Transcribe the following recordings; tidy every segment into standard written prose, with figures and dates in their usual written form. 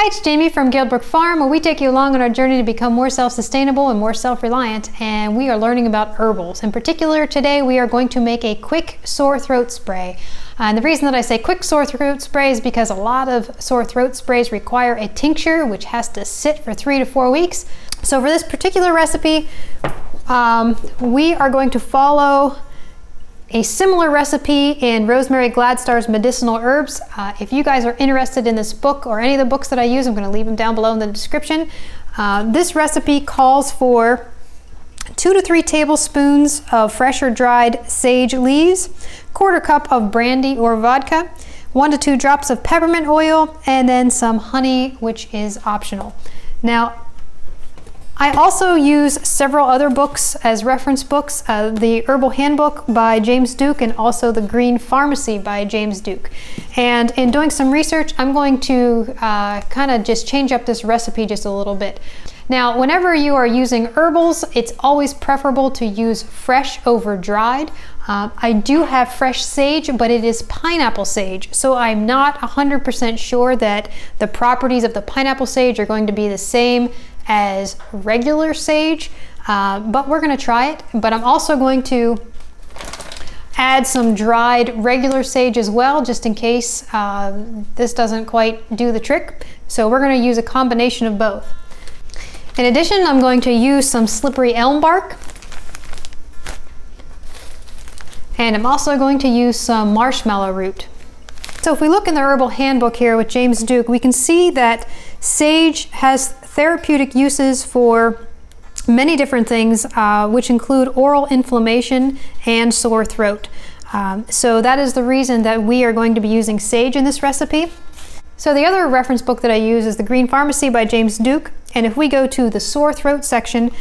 Hi, it's Jamie from Guildbrook Farm, where we take you along on our journey to become more self-sustainable and more self-reliant, and we are learning about herbals. In particular, today we are going to make a quick sore throat spray. And the reason that I say quick sore throat spray is because a lot of sore throat sprays require a tincture, which has to sit for 3 to 4 weeks. So for this particular recipe, we are going to follow a similar recipe in Rosemary Gladstar's Medicinal Herbs. If you guys are interested in this book or any of the books that I use, I'm going to leave them down below in the description. This recipe calls for 2 to 3 tablespoons of fresh or dried sage leaves, 1/4 cup of brandy or vodka, 1 to 2 drops of peppermint oil, and then some honey, which is optional. Now, I also use several other books as reference books, the Herbal Handbook by James Duke and also the Green Pharmacy by James Duke. And in doing some research, I'm going to kind of just change up this recipe just a little bit. Now, whenever you are using herbals, it's always preferable to use fresh over dried. I do have fresh sage, but it is pineapple sage, so I'm not 100% sure that the properties of the pineapple sage are going to be the same as regular sage, but we're going to try it. But I'm also going to add some dried regular sage as well, just in case this doesn't quite do the trick. So we're going to use a combination of both. In addition, I'm going to use some slippery elm bark, and I'm also going to use some marshmallow root. So if we look in the Herbal Handbook here with James Duke, we can see that sage has therapeutic uses for many different things, which include oral inflammation and sore throat. So that is the reason that we are going to be using sage in this recipe. So the other reference book that I use is the Green Pharmacy by James Duke. And if we go to the sore throat section,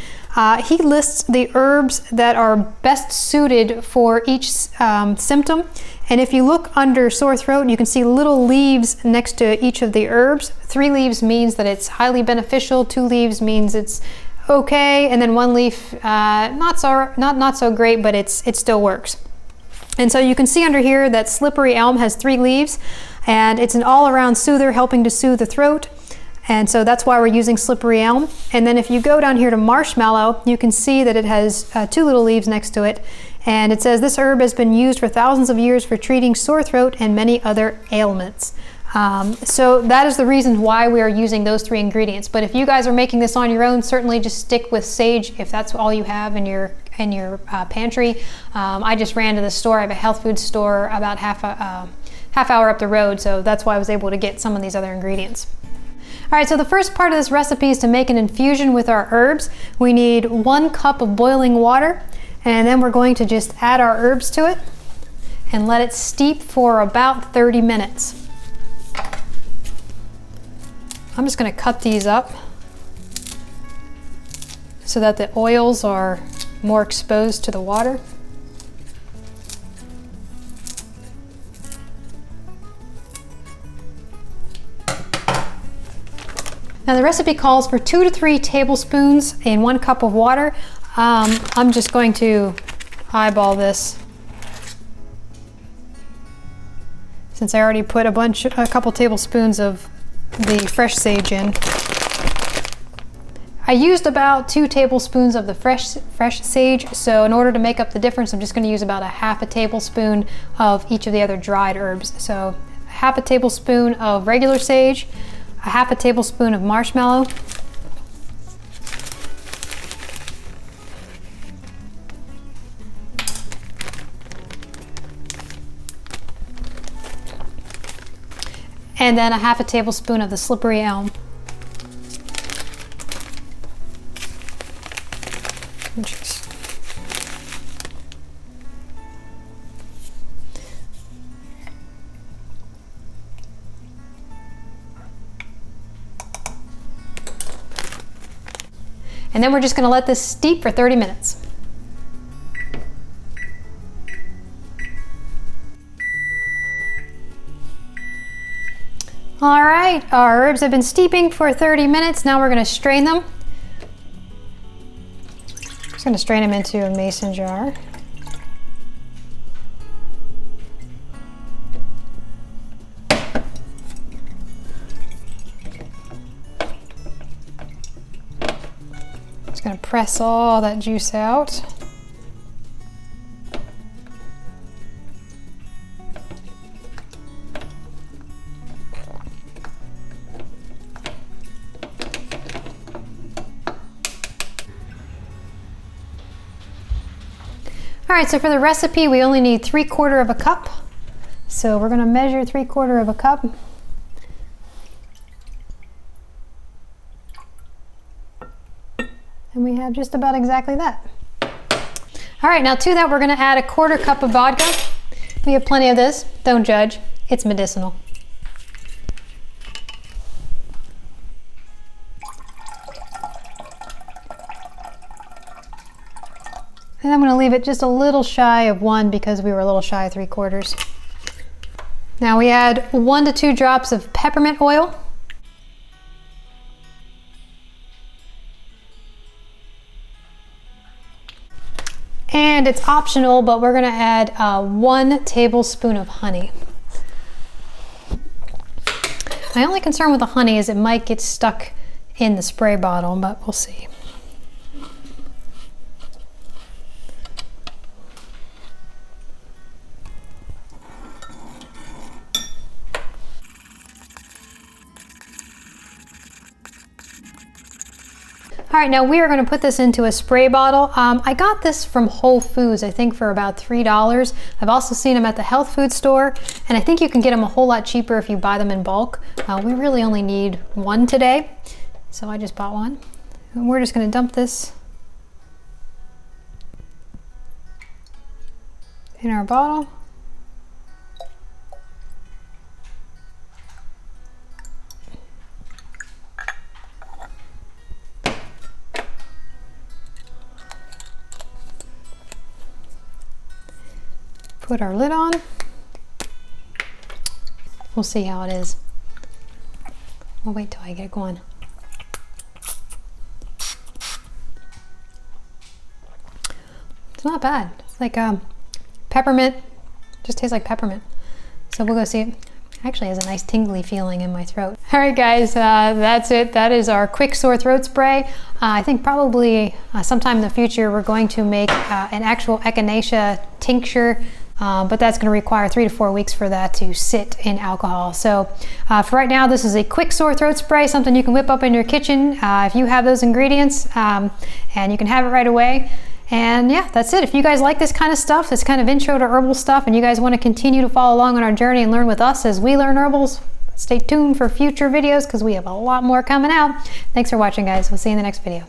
he lists the herbs that are best suited for each symptom. And if you look under sore throat, you can see little leaves next to each of the herbs. 3 leaves means that it's highly beneficial, 2 leaves means it's okay, and then 1 leaf not so great, but it still works. And so you can see under here that slippery elm has 3 leaves, and it's an all-around soother helping to soothe the throat. And so that's why we're using slippery elm. And then if you go down here to marshmallow, you can see that it has 2 little leaves next to it. And it says this herb has been used for thousands of years for treating sore throat and many other ailments. So that is the reason why we are using those 3 ingredients. But if you guys are making this on your own, certainly just stick with sage if that's all you have in your pantry. I just ran to the store. I have a health food store about half hour up the road, so that's why I was able to get some of these other ingredients. All right, so the first part of this recipe is to make an infusion with our herbs. We need 1 cup of boiling water, and then we're going to just add our herbs to it and let it steep for about 30 minutes. I'm just going to cut these up so that the oils are more exposed to the water. Now the recipe calls for 2 to 3 tablespoons in 1 cup of water. I'm just going to eyeball this since I already put a couple tablespoons of the fresh sage in. I used about 2 tablespoons of the fresh sage, so in order to make up the difference, I'm just going to use about 1/2 tablespoon of each of the other dried herbs. So 1/2 tablespoon of regular sage, 1/2 tablespoon of marshmallow, and then 1/2 tablespoon of the slippery elm. And then we're just going to let this steep for 30 minutes. All right, our herbs have been steeping for 30 minutes. Now we're going to strain them. Just going to strain them into a mason jar. Just gonna press all that juice out. All right, so for the recipe, we only need 3/4 of a cup. So we're gonna measure 3/4 of a cup. And we have just about exactly that. All right, now to that, we're gonna add 1/4 cup of vodka. We have plenty of this, don't judge, it's medicinal. And I'm going to leave it just a little shy of 1 because we were a little shy of 3/4. Now we add 1 to 2 drops of peppermint oil. And it's optional, but we're going to add 1 tablespoon of honey. My only concern with the honey is it might get stuck in the spray bottle, but we'll see. All right, now we are going to put this into a spray bottle. I got this from Whole Foods, I think for about $3. I've also seen them at the health food store, and I think you can get them a whole lot cheaper if you buy them in bulk. We really only need 1 today, so I just bought 1. And we're just going to dump this in our bottle. Put our lid on. We'll see how it is. We'll wait till I get it going. It's not bad. It's like peppermint. Just tastes like peppermint. So we'll go see it. Actually has a nice tingly feeling in my throat. All right guys, that's it. That is our quick sore throat spray. I think probably sometime in the future we're going to make an actual echinacea tincture, but that's going to require 3 to 4 weeks for that to sit in alcohol. So for right now, this is a quick sore throat spray, something you can whip up in your kitchen if you have those ingredients, and you can have it right away. And yeah, that's it. If you guys like this kind of stuff, this kind of intro to herbal stuff, and you guys want to continue to follow along on our journey and learn with us as we learn herbals, stay tuned for future videos because we have a lot more coming out. Thanks for watching, guys. We'll see you in the next video.